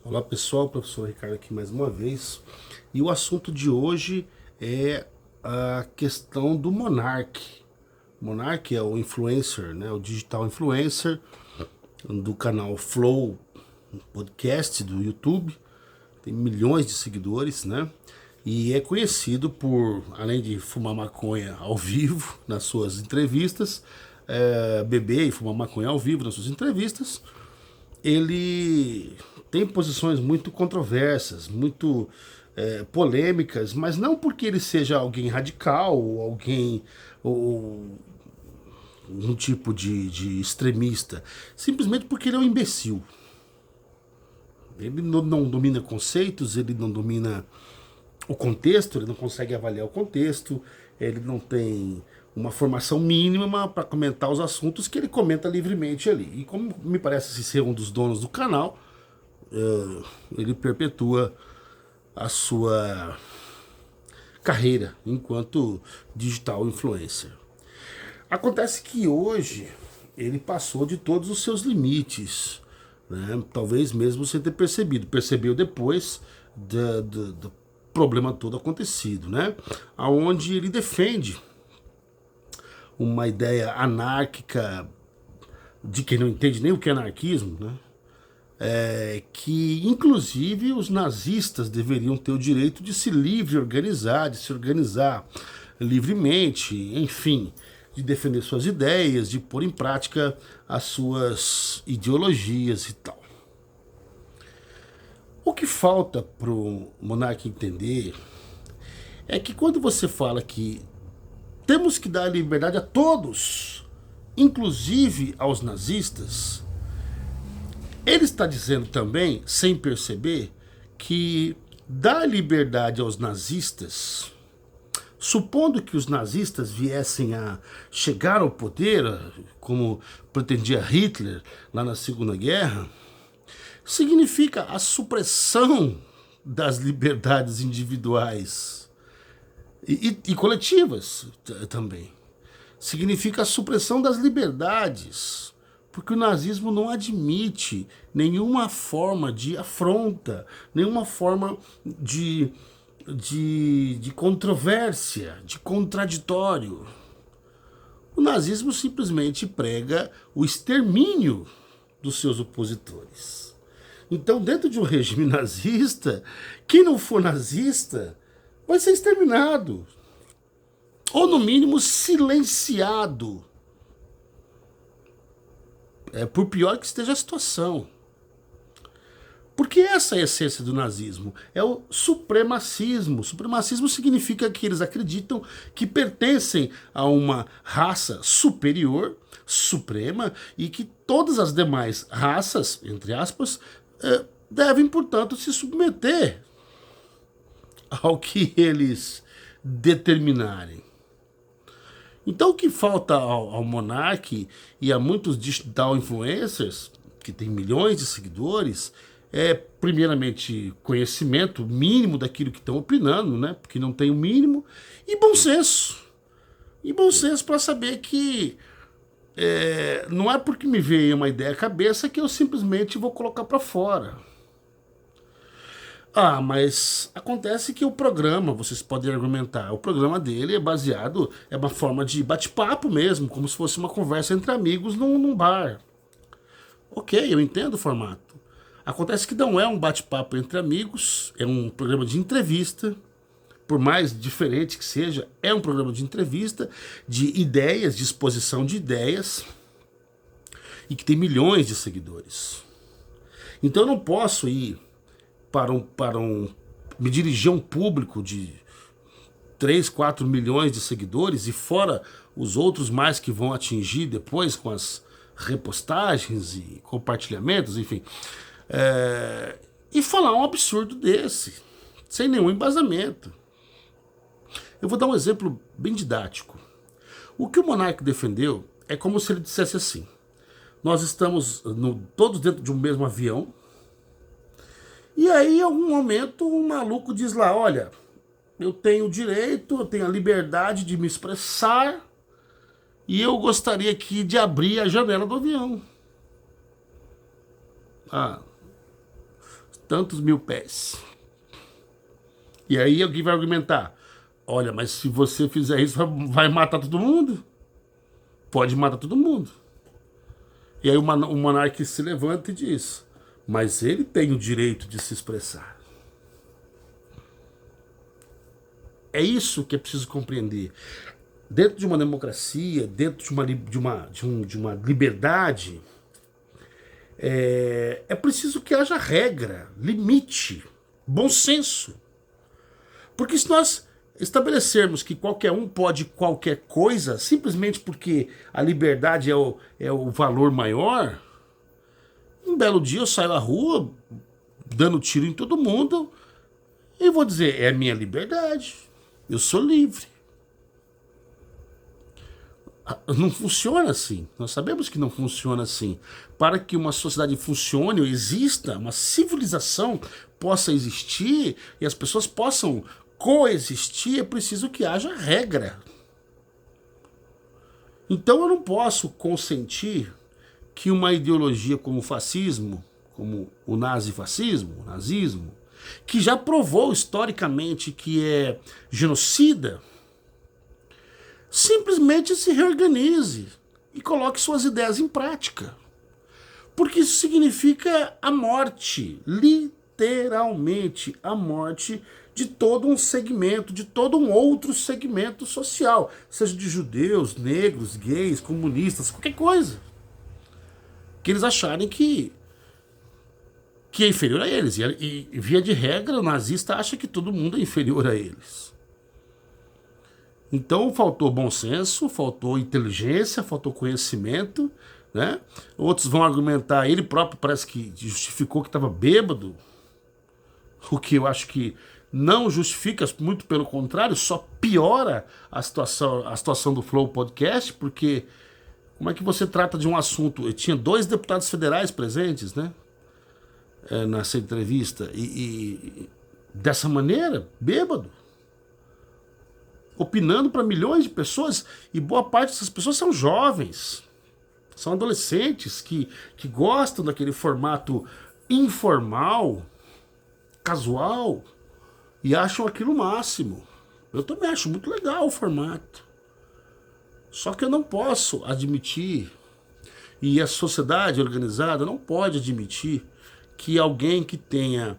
Olá pessoal, professor Ricardo aqui mais uma vez. E o assunto de hoje é a questão do Monark. Monark é o influencer, né? O digital influencer do canal Flow Podcast do YouTube. Tem milhões de seguidores, né? E é conhecido por, além de fumar maconha ao vivo nas suas entrevistas, beber e fumar maconha ao vivo nas suas entrevistas, ele tem posições muito controversas, muito polêmicas, mas não porque ele seja alguém radical ou alguém ou um tipo de extremista, simplesmente porque ele é um imbecil. Ele não domina conceitos, ele não domina o contexto, ele não consegue avaliar o contexto, ele não tem uma formação mínima para comentar os assuntos que ele comenta livremente ali. E como me parece ser um dos donos do canal, ele perpetua a sua carreira enquanto digital influencer. Acontece que hoje ele passou de todos os seus limites, né? Talvez mesmo sem ter percebido. Percebeu depois do problema todo acontecido, né? Aonde ele defende uma ideia anárquica de quem não entende nem o que é anarquismo, né? Que inclusive os nazistas deveriam ter o direito de se organizar, de se organizar livremente, enfim, de defender suas ideias, de pôr em prática as suas ideologias e tal. O que falta para o monarca entender é que quando você fala que temos que dar liberdade a todos, inclusive aos nazistas, ele está dizendo também, sem perceber, que dar liberdade aos nazistas, supondo que os nazistas viessem a chegar ao poder, como pretendia Hitler lá na Segunda Guerra, significa a supressão das liberdades individuais e coletivas também. Significa a supressão das liberdades, porque o nazismo não admite nenhuma forma de afronta, nenhuma forma de controvérsia, de contraditório. O nazismo simplesmente prega o extermínio dos seus opositores. Então, dentro de um regime nazista, quem não for nazista vai ser exterminado, ou no mínimo silenciado. Por pior que esteja a situação. Porque essa é a essência do nazismo, é o supremacismo. Supremacismo significa que eles acreditam que pertencem a uma raça superior, suprema, e que todas as demais raças, entre aspas, devem, portanto, se submeter ao que eles determinarem. Então o que falta ao Monark e a muitos digital influencers, que tem milhões de seguidores, é primeiramente conhecimento mínimo daquilo que estão opinando, né? Porque não tem o mínimo, e bom senso. E bom senso para saber que não é porque me veio uma ideia à cabeça que eu simplesmente vou colocar para fora. Ah, mas acontece que o programa, vocês podem argumentar, o programa dele é baseado, é uma forma de bate-papo mesmo, como se fosse uma conversa entre amigos num bar. Ok, eu entendo o formato. Acontece que não é um bate-papo entre amigos, é um programa de entrevista, por mais diferente que seja, é um programa de entrevista, de ideias, de exposição de ideias, e que tem milhões de seguidores. Então eu não posso ir me dirigir a um público de 3, 4 milhões de seguidores e fora os outros mais que vão atingir depois com as repostagens e compartilhamentos, enfim, e falar um absurdo desse, sem nenhum embasamento. Eu vou dar um exemplo bem didático. O que o Monark defendeu é como se ele dissesse assim: nós estamos todos dentro de um mesmo avião, e aí, em algum momento, um maluco diz lá: olha, eu tenho o direito, eu tenho a liberdade de me expressar, e eu gostaria aqui de abrir a janela do avião. Ah, tantos mil pés. E aí alguém vai argumentar, olha, mas se você fizer isso, vai matar todo mundo? Pode matar todo mundo. E aí o monarca se levanta e diz, mas ele tem o direito de se expressar. É isso que é preciso compreender. Dentro de uma democracia, dentro de uma liberdade, é preciso que haja regra, limite, bom senso. Porque se nós estabelecermos que qualquer um pode qualquer coisa, simplesmente porque a liberdade é o valor maior, um belo dia eu saio à rua dando tiro em todo mundo e vou dizer, é a minha liberdade, eu sou livre. Não funciona assim. Nós sabemos que não funciona assim. Para que uma sociedade funcione ou exista, uma civilização possa existir e as pessoas possam coexistir, é preciso que haja regra. Então eu não posso consentir que uma ideologia como o fascismo, como o nazifascismo, o nazismo, que já provou historicamente que é genocida, simplesmente se reorganize e coloque suas ideias em prática. Porque isso significa a morte, literalmente a morte de todo um segmento, de todo um outro segmento social, seja de judeus, negros, gays, comunistas, qualquer coisa. Que eles acharem que é inferior a eles. E via de regra, o nazista acha que todo mundo é inferior a eles. Então faltou bom senso, faltou inteligência, faltou conhecimento, né? Outros vão argumentar, ele próprio parece que justificou que estava bêbado, o que eu acho que não justifica, muito pelo contrário, só piora a situação do Flow Podcast, porque como é que você trata de um assunto? Eu tinha 2 deputados federais presentes, né? Nessa entrevista, e dessa maneira, bêbado, opinando para milhões de pessoas, e boa parte dessas pessoas são jovens, são adolescentes que gostam daquele formato informal, casual, e acham aquilo o máximo. Eu também acho muito legal o formato. Só que eu não posso admitir, e a sociedade organizada não pode admitir, que alguém que tenha,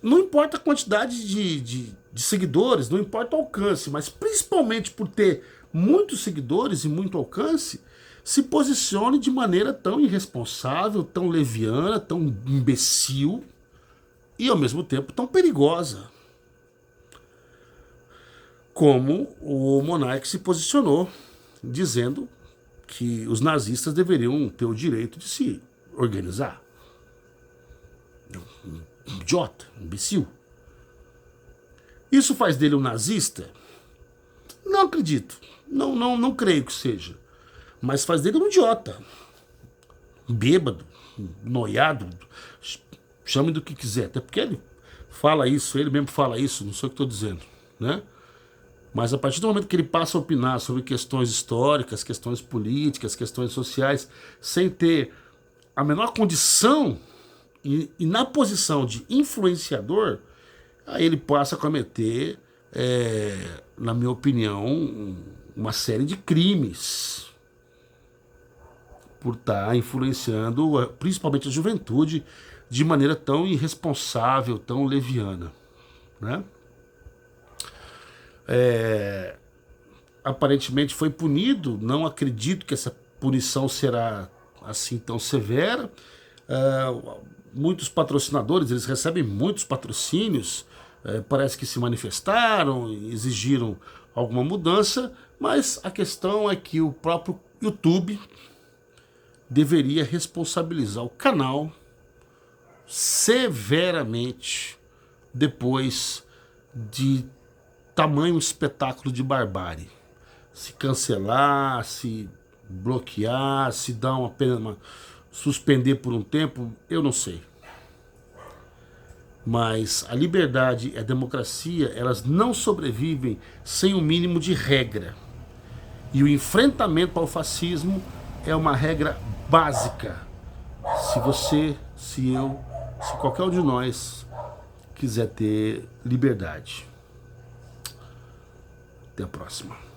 não importa a quantidade de seguidores, não importa o alcance, mas principalmente por ter muitos seguidores e muito alcance, se posicione de maneira tão irresponsável, tão leviana, tão imbecil e ao mesmo tempo tão perigosa. Como o monarca se posicionou, dizendo que os nazistas deveriam ter o direito de se organizar. Um idiota, um imbecil. Isso faz dele um nazista? Não acredito. Não creio que seja. Mas faz dele um idiota. Um bêbado, um noiado. Chame do que quiser. Até porque ele fala isso, ele mesmo fala isso, não sei o que estou dizendo, né? Mas a partir do momento que ele passa a opinar sobre questões históricas, questões políticas, questões sociais, sem ter a menor condição e na posição de influenciador, aí ele passa a cometer, na minha opinião, uma série de crimes por estar influenciando principalmente a juventude de maneira tão irresponsável, tão leviana, né? Aparentemente foi punido, não acredito que essa punição será assim tão severa. Muitos patrocinadores, eles recebem muitos patrocínios, parece que se manifestaram, exigiram alguma mudança, mas a questão é que o próprio YouTube deveria responsabilizar o canal severamente depois de tamanho espetáculo de barbárie. Se cancelar, se bloquear, se dar uma pena, suspender por um tempo, eu não sei. Mas a liberdade e a democracia, elas não sobrevivem sem o mínimo de regra. E o enfrentamento ao fascismo é uma regra básica. Se você, se eu se qualquer um de nós quiser ter liberdade. Até a próxima.